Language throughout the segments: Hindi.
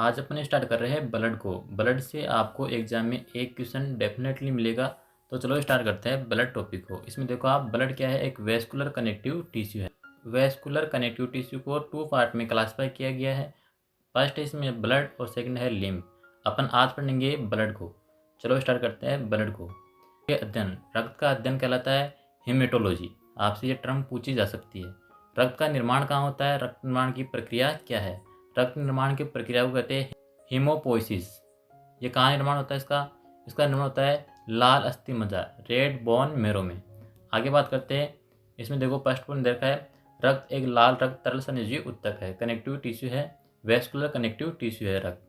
आज अपन स्टार्ट कर रहे हैं ब्लड को। ब्लड से आपको एग्जाम में एक क्वेश्चन डेफिनेटली मिलेगा। तो चलो स्टार्ट करते हैं ब्लड टॉपिक को। इसमें देखो आप, ब्लड क्या है? एक वेस्कुलर कनेक्टिव टिश्यू है। वेस्कुलर कनेक्टिव टिश्यू को 2 पार्ट में क्लासिफाई किया गया है। फर्स्ट है इसमें ब्लड और सेकंड है लिम्फ। अपन आज पढ़ेंगे ब्लड को। चलो स्टार्ट करते हैं ब्लड को। ये अध्ययन, रक्त का अध्ययन कहलाता है हेमेटोलॉजी। आपसे ये टर्म पूछी जा सकती है। रक्त का निर्माण कहाँ होता है? रक्त निर्माण की प्रक्रिया क्या है? रक्त निर्माण की प्रक्रिया को कहते हैं हीमोपोइसिस। ये कहाँ निर्माण होता है इसका? इसका निर्माण होता है लाल अस्थि मज्जा, रेड बोन मेरो में। आगे बात करते हैं। इसमें देखो फर्स्ट पॉइंट देखा है, रक्त एक लाल रक्त तरल संयोजी ऊतक है, कनेक्टिव टिश्यू है, वेस्कुलर कनेक्टिव टिश्यू है रक्त।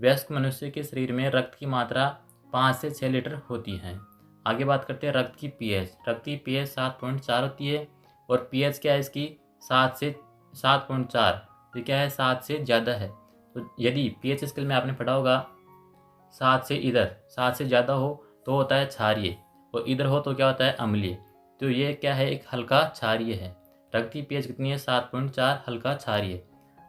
वयस्क मनुष्य के शरीर में रक्त की मात्रा 5 से 6 लीटर होती है। आगे बात करते हैं रक्त की पीएच। रक्त की पीएच 7.4 होती है और पीएच क्या है इसकी? 7 से 7.4। ये क्या है? 7 से ज़्यादा है। तो यदि पीएच स्केल में आपने पढ़ा होगा 7 से इधर 7 से ज़्यादा हो तो होता है क्षारीय, और इधर हो तो क्या होता है? अम्लीय। तो ये क्या है? एक हल्का क्षारीय है। रक्त की पीएच कितनी है? 7.4, हल्का क्षारीय।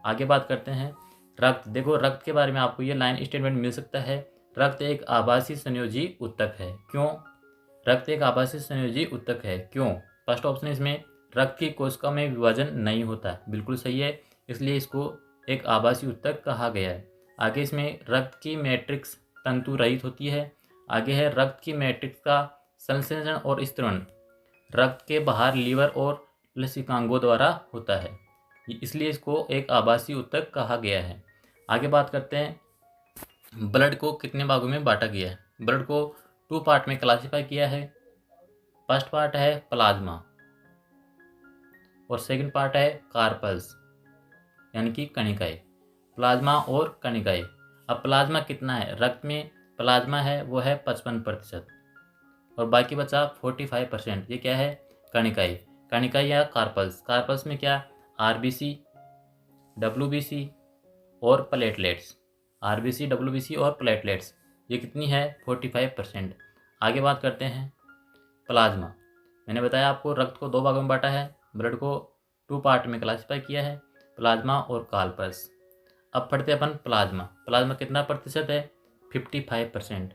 आगे बात करते हैं रक्त। देखो रक्त के बारे में आपको ये लाइन स्टेटमेंट मिल सकता है, रक्त एक आभासी संयोजी ऊतक है। क्यों? रक्त एक आभासी संयोजी ऊतक है क्यों? फर्स्ट ऑप्शन इसमें, रक्त की कोशिका में विभाजन नहीं होता, बिल्कुल सही है, इसलिए इसको एक आभासी ऊतक कहा गया है। आगे इसमें रक्त की मैट्रिक्स तंतु रहित होती है। आगे है रक्त की मैट्रिक्स का संश्लेषण और स्त्रीवण रक्त के बाहर लीवर और लसिकांगों द्वारा होता है, इसलिए इसको एक आभासी ऊतक कहा गया है। आगे बात करते हैं ब्लड को कितने भागों में बांटा गया है। ब्लड को 2 पार्ट में क्लासिफाई किया है। फर्स्ट पार्ट है प्लाज्मा और सेकंड पार्ट है कार्पल्स, यानी कि कणिकाएं। प्लाज्मा और कणिकाएं। अब प्लाज्मा कितना है? रक्त में प्लाज्मा है वो है 55% और बाकी बचा 45%। ये क्या है? कणिकाएं। कणिकाएं या कार्पल्स। कार्पल्स में क्या? आरबीसी, डब्ल्यूबीसी और प्लेटलेट्स। आरबीसी, डब्ल्यूबीसी और प्लेटलेट्स, ये कितनी है? 45%। आगे बात करते हैं प्लाज्मा। मैंने बताया आपको रक्त को 2 भागों में बांटा है, ब्लड को 2 पार्ट में क्लासिफाई किया है, प्लाज्मा और कार्पल्स। अब पढ़ते हैं अपन प्लाज्मा। प्लाज्मा कितना प्रतिशत है? 55%।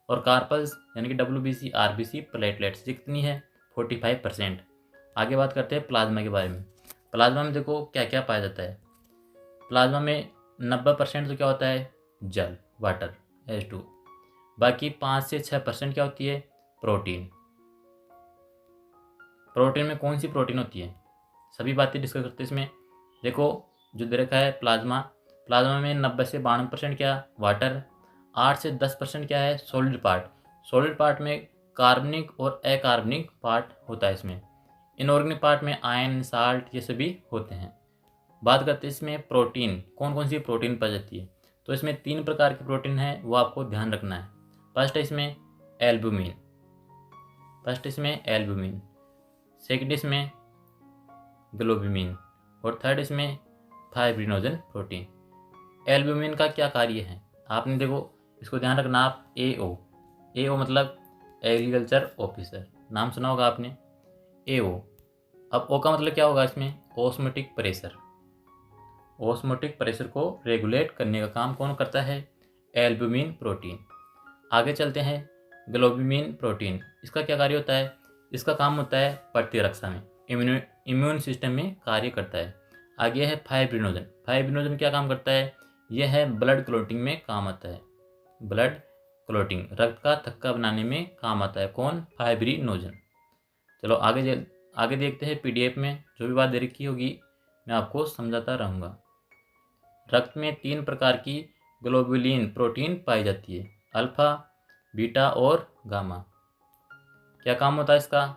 और कार्पल्स यानी कि डब्ल्यूबीसी, आरबीसी, प्लेटलेट्स, ये कितनी है? 45%। आगे बात करते हैं प्लाज्मा के बारे में। प्लाज्मा में देखो क्या क्या पाया जाता है। प्लाज्मा में 90% तो क्या होता है? जल, वाटर, H2। बाकी 5 से 6% क्या होती है? प्रोटीन। प्रोटीन में कौन सी प्रोटीन होती है? सभी बातें डिस्कस करते हैं इसमें। देखो जो दे रखा है प्लाज्मा। प्लाज्मा में 90 से 92% क्या? वाटर। 8 से 10% क्या है? Solid part. सॉलिड पार्ट में कार्बनिक और अकार्बनिक पार्ट होता है इसमें। इनऑर्गेनिक पार्ट में आयरन, साल्ट, ये सभी होते हैं। बात करते हैं इसमें प्रोटीन, कौन कौन सी प्रोटीन पाई जाती है। तो इसमें 3 प्रकार की प्रोटीन है, वो आपको ध्यान रखना है। फर्स्ट है इसमें एल्बुमिन। सेकंड इसमें ग्लोबुमिन और थर्ड इसमें फाइब्रिनोजन प्रोटीन। एल्बुमिन का क्या कार्य है? आपने देखो इसको ध्यान रखना आप। एओ मतलब एग्रीकल्चर ऑफिसर, नाम सुना होगा आपने, एओ। अब ओ का मतलब क्या होगा इसमें? Osmotic pressure. ऑस्मोटिक प्रेशर को रेगुलेट करने का काम कौन करता है? Albumin protein. आगे चलते हैं ग्लोबुमिन प्रोटीन। इसका क्या कार्य होता है? इसका काम होता है प्रतिरक्षा में, इम्यून सिस्टम में कार्य करता है। आगे है फाइब्रिनोजन। फाइब्रिनोजन क्या काम करता है? यह है ब्लड क्लोटिंग में काम आता है। ब्लड क्लोटिंग, रक्त का थक्का बनाने में काम आता है। कौन? फाइब्रिनोजन। चलो आगे देखते हैं। पीडीएफ में जो भी बात दे रखी होगी मैं आपको समझाता रहूँगा। रक्त में 3 प्रकार की ग्लोबुलिन प्रोटीन पाई जाती है, अल्फा, बीटा और गामा। क्या काम होता है इसका?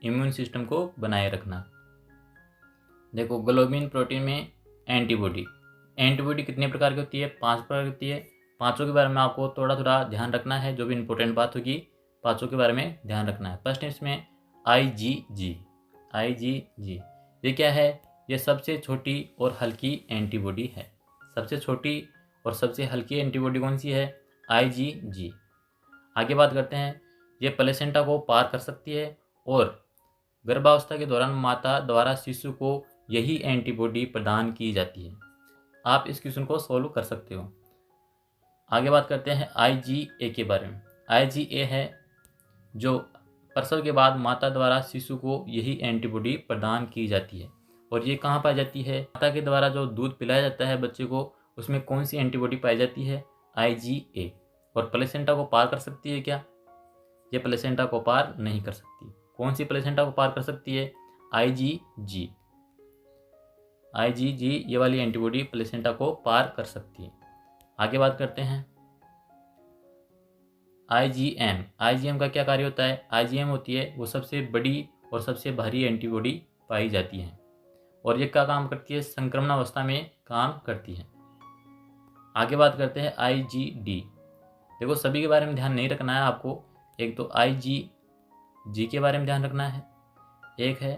इम्यून सिस्टम को बनाए रखना। देखो ग्लोबुलिन प्रोटीन में एंटीबॉडी कितने प्रकार की होती है? 5 प्रकार की होती है। पांचों के बारे में आपको थोड़ा थोड़ा ध्यान रखना है, जो भी इंपॉर्टेंट बात होगी पांचों के बारे में ध्यान रखना है। फर्स्ट इसमें IgG। ये क्या है? ये सबसे छोटी और हल्की एंटीबॉडी है। सबसे छोटी और सबसे हल्की एंटीबॉडी कौन सी है? IgG। आगे बात करते हैं, ये प्लेसेंटा को पार कर सकती है और गर्भावस्था के दौरान माता द्वारा शिशु को यही एंटीबॉडी प्रदान की जाती है। आप इस क्वेश्चन को सॉल्व कर सकते हो। आगे बात करते हैं IgA के बारे में। IgA है जो प्रसव के बाद माता द्वारा शिशु को यही एंटीबॉडी प्रदान की जाती है। और ये कहाँ पाई जाती है? माता के द्वारा जो दूध पिलाया जाता है बच्चे को, उसमें कौन सी एंटीबॉडी पाई जाती है? IgA। और प्लेसेंटा को पार कर सकती है क्या? ये प्लेसेंटा को पार नहीं कर सकती। कौन सी प्लेसेंटा को पार कर सकती है? IgG। IgG ये वाली एंटीबॉडी प्लेसेंटा को पार कर सकती है। आगे बात करते हैं IgM। IgM का क्या कार्य होता है? IgM होती है वो सबसे बड़ी और सबसे भारी एंटीबॉडी पाई जाती है और ये क्या काम करती है? संक्रमण अवस्था में काम करती है। आगे बात करते हैं IgD। देखो सभी के बारे में ध्यान नहीं रखना है आपको, एक तो IgG के बारे में ध्यान रखना है, एक है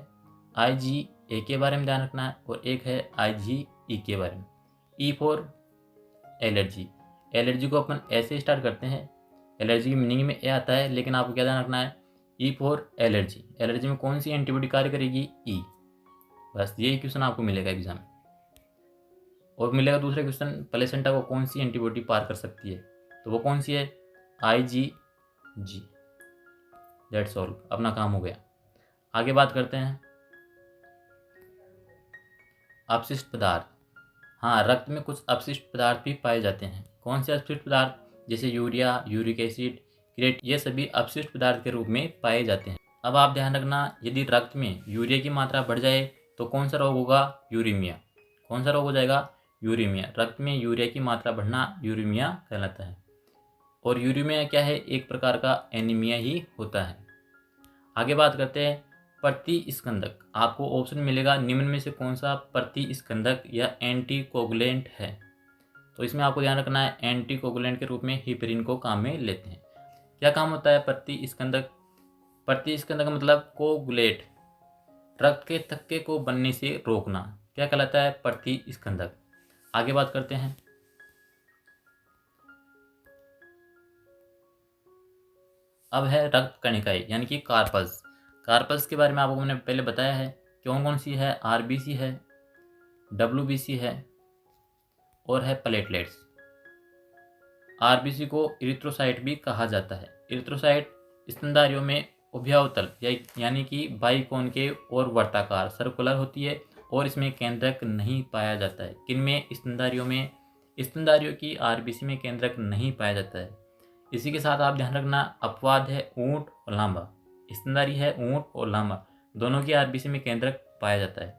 IgA के बारे में ध्यान रखना है और एक है IgE के बारे में। E for allergy. एलर्जी को अपन ऐसे स्टार्ट करते हैं, एलर्जी की मीनिंग में ए आता है, लेकिन आपको क्या ध्यान रखना है? E for allergy. एलर्जी में कौन सी एंटीबॉडी कार्य करेगी? E। बस यही क्वेश्चन आपको मिलेगा एग्जाम में। और मिलेगा दूसरा क्वेश्चन, प्लेसेंटा को कौन सी एंटीबॉडी पार कर सकती है? तो वो कौन सी है? IgG। दैट्स ऑल, अपना काम हो गया। आगे बात करते हैं अपशिष्ट पदार्थ। हाँ, रक्त में कुछ अपशिष्ट पदार्थ भी पाए जाते हैं। कौन से अपशिष्ट पदार्थ? जैसे यूरिया, यूरिक एसिड, क्रिएट, ये सभी अपशिष्ट पदार्थ के रूप में पाए जाते हैं। अब आप ध्यान रखना, यदि रक्त में यूरिया की मात्रा बढ़ जाए तो कौन सा रोग होगा? यूरीमिया। कौन सा रोग हो जाएगा? यूरीमिया। रक्त में यूरिया की मात्रा बढ़ना यूरीमिया कहलाता है। और यूरीमिया क्या है? एक प्रकार का एनीमिया ही होता है। आगे बात करते हैं प्रतिस्कंदक। आपको ऑप्शन मिलेगा निम्न में से कौन सा प्रतिस्कंदक या एंटीकोगुलेंट है? तो इसमें आपको ध्यान रखना है, एंटीकोगुलेंट के रूप में हिपरिन को काम में लेते हैं। क्या काम होता है प्रतिस्कंदक? प्रतिस्कंदक मतलब कोगुलेट, रक्त के थक्के को बनने से रोकना, क्या कहलाता है? प्रतिस्कंदक। आगे बात करते हैं अब है रक्त कणिकाएं यानी कि कार्पल्स। कार्पल्स के बारे में आपको मैंने पहले बताया है, कौन कौन सी है? RBC है, WBC है और है प्लेटलेट्स। RBC को इरिथ्रोसाइट भी कहा जाता है। इरिथ्रोसाइट स्तनधारियों में उभयावतल यानी कि बाइकोनकेव और वर्ताकार सर्कुलर होती है और इसमें केंद्रक नहीं पाया जाता है। किनमें? स्तनधारियों में। स्तनधारियों की RBC में केंद्रक नहीं पाया जाता है। इसी के साथ आप ध्यान रखना, अपवाद है ऊंट और लांबा। स्तनधारी है ऊंट और लांबा, दोनों की RBC में केंद्रक पाया जाता है।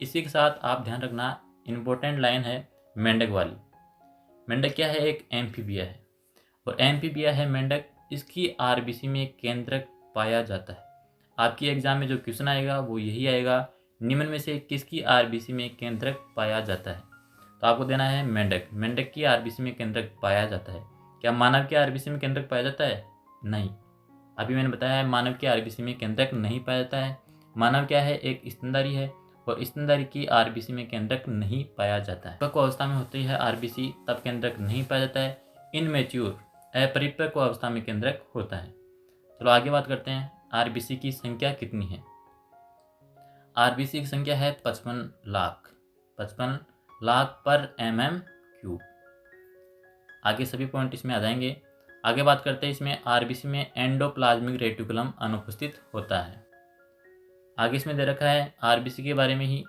इसी के साथ आप ध्यान रखना, इंपॉर्टेंट लाइन है मेंढक वाली। मेंढक क्या है? एक एम्फीबिया है और एम्फीबिया है मेंढक, इसकी RBC में केंद्रक पाया जाता है। आपकी एग्जाम में जो क्वेश्चन आएगा वो यही आएगा, निम्न में से किसकी RBC में केंद्रक पाया जाता है? तो आपको देना है मेंढक। मेंढक की RBC में केंद्रक पाया जाता है। क्या मानव के RBC में केंद्रक पाया जाता है? नहीं, अभी मैंने बताया है मानव के RBC में केंद्रक नहीं पाया जाता है। मानव क्या है? एक स्तनधारी है और स्तनधारी की RBC में केंद्रक नहीं पाया जाता है। परिपक्व अवस्था में होती है RBC, तब केंद्रक नहीं पाया जाता है। इनमेच्योर, अपरिपक्व अवस्था में केंद्रक होता है। चलो आगे बात करते हैं, RBC की संख्या कितनी है? RBC की संख्या है 55 लाख। 55 लाख पर mm³। आगे सभी पॉइंट इसमें आ जाएंगे। आगे बात करते हैं इसमें RBC में एंडोप्लाज्मिक रेटिकुलम अनुपस्थित होता है। आगे इसमें दे रखा है RBC के बारे में ही।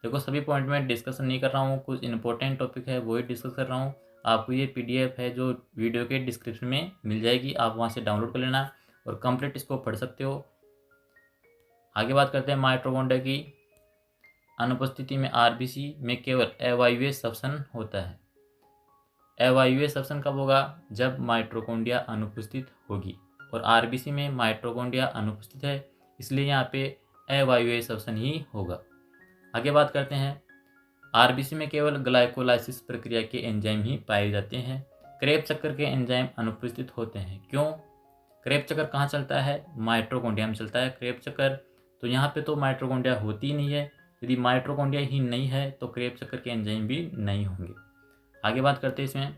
देखो सभी पॉइंट में डिस्कशन नहीं कर रहा हूँ, कुछ इंपॉर्टेंट टॉपिक है वही डिस्कस कर रहा हूँ। आपको ये PDF है जो वीडियो के डिस्क्रिप्शन में मिल जाएगी, आप वहाँ से डाउनलोड कर लेना और कंप्लीट इसको पढ़ सकते हो। आगे बात करते हैं माइटोकॉन्ड्रिया की अनुपस्थिति में RBC में केवल अवायवीय श्वसन होता है। अवायवीय श्वसन कब होगा? जब माइटोकॉन्ड्रिया अनुपस्थित होगी। और RBC में माइटोकॉन्ड्रिया अनुपस्थित है, इसलिए यहाँ पे अवायवीय श्वसन ही होगा। आगे बात करते हैं RBC में केवल ग्लाइकोलाइसिस प्रक्रिया के एंजाइम ही पाए जाते हैं। क्रेब्स चक्कर के एंजाइम अनुपस्थित होते हैं। क्यों? क्रेब्स चक्कर कहाँ चलता है? माइटोकॉन्ड्रिया में चलता है क्रेब्स चक्कर। तो यहाँ पे तो माइटोकॉन्ड्रिया होती ही नहीं है। यदि माइटोकॉन्ड्रिया ही नहीं है तो क्रेब्स चक्कर के एंजाइम भी नहीं होंगे। आगे बात करते हैं इसमें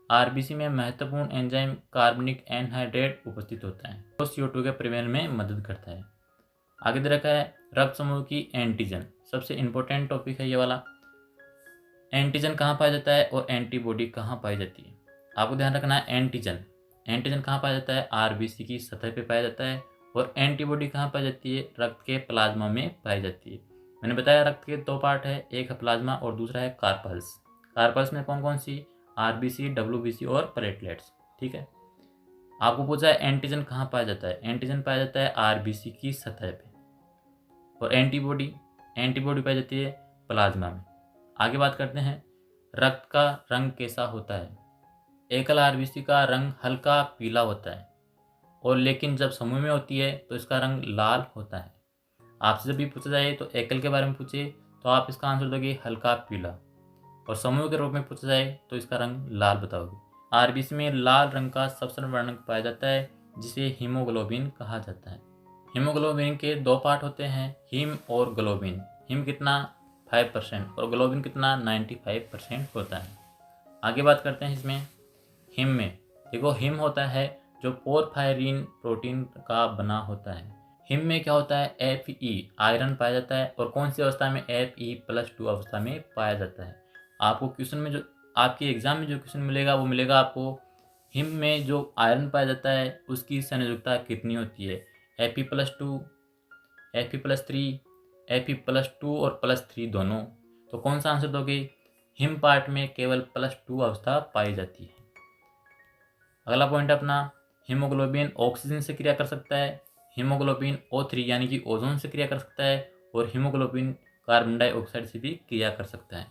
RBC में महत्वपूर्ण एंजाइम कार्बनिक एनहाइड्रेट उपस्थित होता है तो CO2 के परिवहन में मदद करता है। आगे दे रखा है रक्त समूह की एंटीजन, सबसे इंपॉर्टेंट टॉपिक है ये वाला। एंटीजन कहाँ पाया जाता है और एंटीबॉडी कहाँ पाई जाती है? आपको ध्यान रखना है एंटीजन। एंटीजन कहाँ पाया जाता है? आरबीसी की सतह पे पाया जाता है। और एंटीबॉडी कहाँ पाई जाती है? रक्त के प्लाज्मा में पाई जाती है। मैंने बताया रक्त के दो पार्ट है, एक है प्लाज्मा और दूसरा है कार्पल्स। कार्पल्स में कौन कौन सी? आरबीसी, डब्ल्यूबीसी और प्लेटलेट्स। ठीक है। आपको पूछा है एंटीजन कहाँ पाया जाता है? एंटीजन पाया जाता है आरबीसी की सतह पे। और एंटीबॉडी, एंटीबॉडी पाई जाती है प्लाज्मा में। आगे बात करते हैं रक्त का रंग कैसा होता है। एकल आरबीसी का रंग हल्का पीला होता है, और लेकिन जब समूह में होती है तो इसका रंग लाल होता है। आपसे जब भी पूछा जाए तो एकल के बारे में पूछे तो आप इसका आंसर दोगे हल्का पीला, और समूह के रूप में पूछा जाए तो इसका रंग लाल बताओगे। आरबीसी में लाल रंग का सबसे वर्णक पाया जाता है, जिसे हीमोग्लोबिन कहा जाता है। हीमोग्लोबिन के दो पार्ट होते हैं, हीम और ग्लोबिन। हीम कितना? 5% और ग्लोबिन कितना? 95% होता है। आगे बात करते हैं इसमें हिम में। देखो हिम होता है जो पोरफायरिन प्रोटीन का बना होता है। हिम में क्या होता है? Fe आयरन पाया जाता है, और कौन सी अवस्था में? Fe+2 अवस्था में पाया जाता है। आपको क्वेश्चन में जो आपके एग्जाम में जो क्वेश्चन मिलेगा वो मिलेगा आपको हिम में जो आयरन पाया जाता है उसकी संयोजकता कितनी होती है? Fe+2, Fe+3, Fe+2 और +3 दोनों। तो कौन सा आंसर दोगे? हिम पार्ट में केवल +2 अवस्था पाई जाती है। अगला पॉइंट अपना, हीमोग्लोबिन ऑक्सीजन से क्रिया कर सकता है, हीमोग्लोबिन O3 यानी कि ओजोन से क्रिया कर सकता है, और हीमोग्लोबिन कार्बन डाइऑक्साइड से भी क्रिया कर सकता है।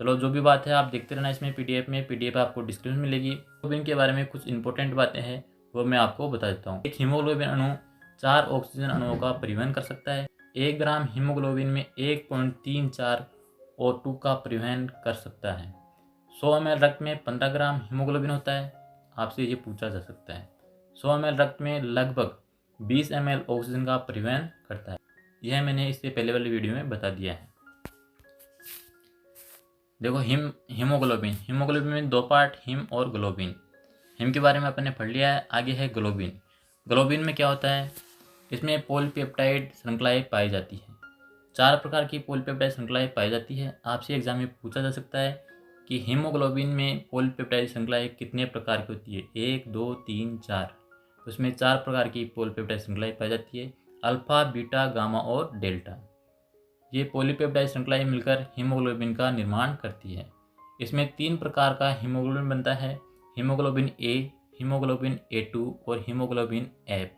चलो जो भी बात है आप देखते रहना इसमें पीडीएफ आपको डिस्क्रिप्शन में मिलेगी। हीमोग्लोबिन के बारे में कुछ इंपॉर्टेंट बातें हैं वो मैं आपको बता देता हूँ। एक हीमोग्लोबिन अणु 4 ऑक्सीजन अणुओं का परिवहन कर सकता है। 1 ग्राम हीमोग्लोबिन में 1.34 O2 का परिवहन कर सकता है। 100 ml रक्त में 15 ग्राम हीमोग्लोबिन होता है। आपसे ये पूछा जा सकता है। 100 ml रक्त में लगभग 20 ml ऑक्सीजन का परिवहन करता है। यह मैंने इससे पहले वाली वीडियो में बता दिया है। देखो हीमोग्लोबिन, हीमोग्लोबिन में दो पार्ट, हिम और ग्लोबिन। हिम के बारे में अपन ने पढ़ लिया है। आगे है ग्लोबिन। ग्लोबिन में क्या होता है? इसमें पॉलीपेप्टाइड श्रृंखलाएं पाई जाती है। 4 प्रकार की पॉलीपेप्टाइड श्रृंखलाएं पाई जाती है। आपसे एग्जाम में पूछा जा सकता है कि हीमोग्लोबिन में पॉलीपेप्टाइड श्रृंखलाएं कितने प्रकार की होती है? 1, 2, 3, 4। उसमें 4 प्रकार की पॉलीपेप्टाइड श्रृंखलाएं पाई जाती है, अल्फा, बीटा, गामा और डेल्टा। ये पॉलीपेप्टाइड श्रृंखलाएं मिलकर हीमोग्लोबिन का निर्माण करती है। इसमें 3 प्रकार का हीमोग्लोबिन बनता है, हीमोग्लोबिन ए, हीमोग्लोबिन A2 और हीमोग्लोबिन एफ।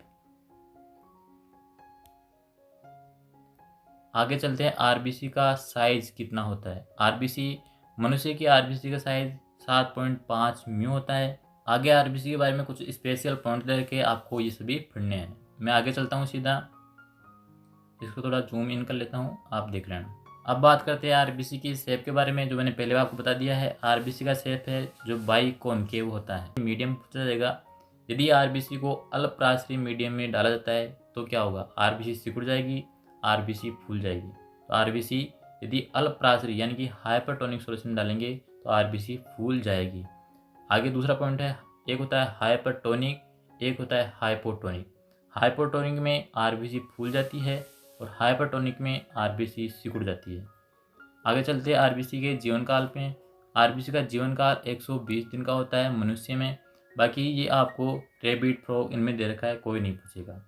आगे चलते हैं आरबीसी का साइज कितना होता है। आरबीसी, मनुष्य की आरबीसी का साइज 7.5 म्यू होता है। आगे आरबीसी के बारे में कुछ स्पेशल पॉइंट लेके आपको ये सभी पढ़ने हैं। मैं आगे चलता हूँ सीधा, इसको थोड़ा जूम इन कर लेता हूँ, आप देख लेना। अब बात करते हैं आरबीसी की शेप के बारे में, जो मैंने पहले आपको बता दिया है। आरबीसी का शेप है जो बाई कॉनकेव होता है। मीडियम पूछा जाएगा। यदि आरबीसी को अल्पप्राशरी मीडियम में डाला जाता है तो क्या होगा? आरबीसी सिकुड़ जाएगी, आरबीसी फूल जाएगी। तो आरबीसी यदि अल्पप्राशरी यानी कि हाइपरटोनिक सॉल्यूशन डालेंगे तो आरबीसी फूल जाएगी। आगे दूसरा पॉइंट है, एक होता है हाइपरटोनिक, एक होता है हाइपोटोनिक। हाइपोटोनिक में आरबीसी फूल जाती है और हाइपरटोनिक में आरबीसी सिकुड़ जाती है। आगे चलते हैं आरबीसी के जीवन काल पे। आरबीसी का जीवन काल 120 दिन का होता है मनुष्य में। बाकी ये आपको रेबिट, फ्रॉग इनमें दे रखा है, कोई नहीं पूछेगा।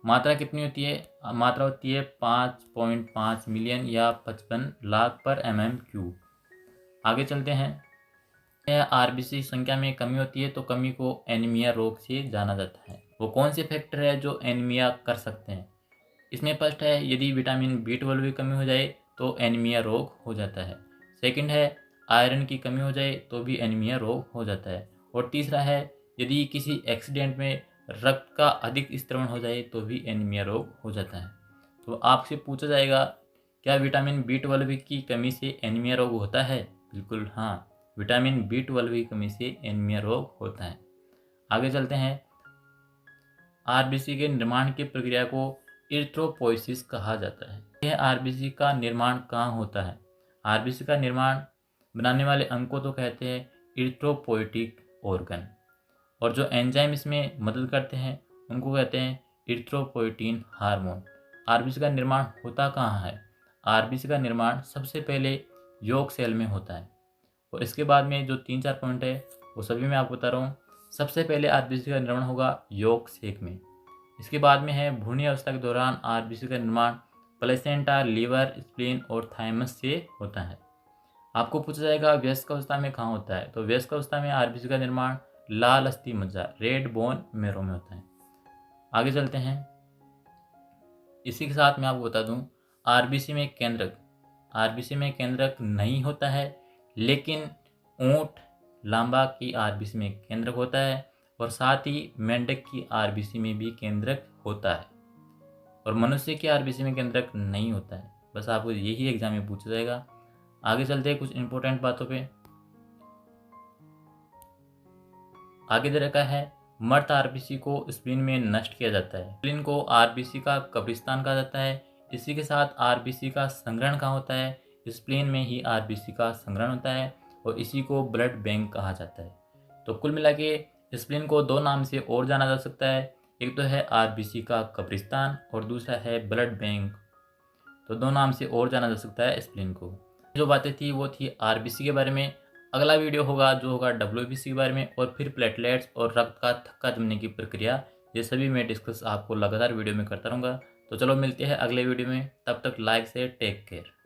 मात्रा कितनी होती है? मात्रा होती है 5.5 मिलियन या 55 लाख पर mm³। आगे चलते हैं, आरबीसी संख्या में कमी होती है तो कमी को एनीमिया रोग से जाना जाता है। वो कौन से फैक्टर है जो एनीमिया कर सकते हैं? इसमें फर्स्ट है, यदि विटामिन B12 की कमी हो जाए तो एनीमिया रोग हो जाता है। सेकंड है, आयरन की कमी हो जाए तो भी एनीमिया रोग हो जाता है। और तीसरा है, यदि किसी एक्सीडेंट में रक्त का अधिक स्त्रवण हो जाए तो भी एनीमिया रोग हो जाता है। तो आपसे पूछा जाएगा, क्या विटामिन B12 की कमी से एनीमिया रोग होता है? बिल्कुल हाँ, विटामिन B12 की कमी से एनीमिया रोग होता है। आगे चलते हैं, आरबीसी के निर्माण की प्रक्रिया को इरिथ्रोपोइसिस कहा जाता है। यह आरबीसी का निर्माण कहाँ होता है? आरबीसी का निर्माण बनाने वाले अंग को तो कहते हैं इरिथ्रोपोइटिक ऑर्गन, और जो एंजाइम इसमें मदद करते हैं उनको कहते हैं इरिथ्रोपोइटिन हार्मोन। आरबीसी का निर्माण होता कहाँ है? आरबीसी का निर्माण सबसे पहले यॉर्क सेल में होता है, और इसके बाद में जो 3-4 पॉइंट है वो सभी मैं आपको बता रहा हूँ। सबसे पहले आरबीसी का निर्माण होगा यॉर्क सेक में। इसके बाद में है भ्रूण अवस्था के दौरान आरबीसी का निर्माण प्लेसेंटा, लीवर, स्प्लीन और थाइमस से होता है। आपको पूछा जाएगा वयस्क अवस्था में कहाँ होता है, तो वयस्क अवस्था में आरबीसी का निर्माण लाल अस्थि मज्जा, रेड बोन मेरो में होता है। आगे चलते हैं। इसी के साथ मैं आपको बता दूं, आरबीसी में केंद्रक नहीं होता है, लेकिन ऊंट लांबा की आरबीसी में केंद्रक होता है और साथ ही मेंढक की आरबीसी में भी केंद्रक होता है और मनुष्य की आरबीसी में केंद्रक नहीं होता है। बस आपको यही एग्जाम में पूछा जाएगा। आगे चलते हैं कुछ इंपॉर्टेंट बातों पे। आगे दे रखा है मर्त आरबीसी को स्प्लीन में नष्ट किया जाता है। स्प्लीन को आरबीसी का कब्रिस्तान कहा जाता है। इसी के साथ आरबीसी का संग्रहण कहाँ होता है, स्प्लीन में ही आरबीसी का संग्रहण होता है और इसी को ब्लड बैंक कहा जाता है। तो कुल मिला के स्प्लीन को दो नाम से और जाना जा सकता है, एक तो है आरबीसी का कब्रिस्तान और दूसरा है ब्लड बैंक। तो दो नाम से और जाना जा सकता है स्प्लीन को। जो बातें थी वो थी आरबीसी के बारे में। अगला वीडियो होगा जो होगा डब्ल्यूबीसी के बारे में और फिर प्लेटलेट्स और रक्त का थक्का जमने की प्रक्रिया, ये सभी मैं डिस्कस आपको लगातार वीडियो में करता रहूँगा। तो चलो मिलते हैं अगले वीडियो में, तब तक लाइक से टेक केयर।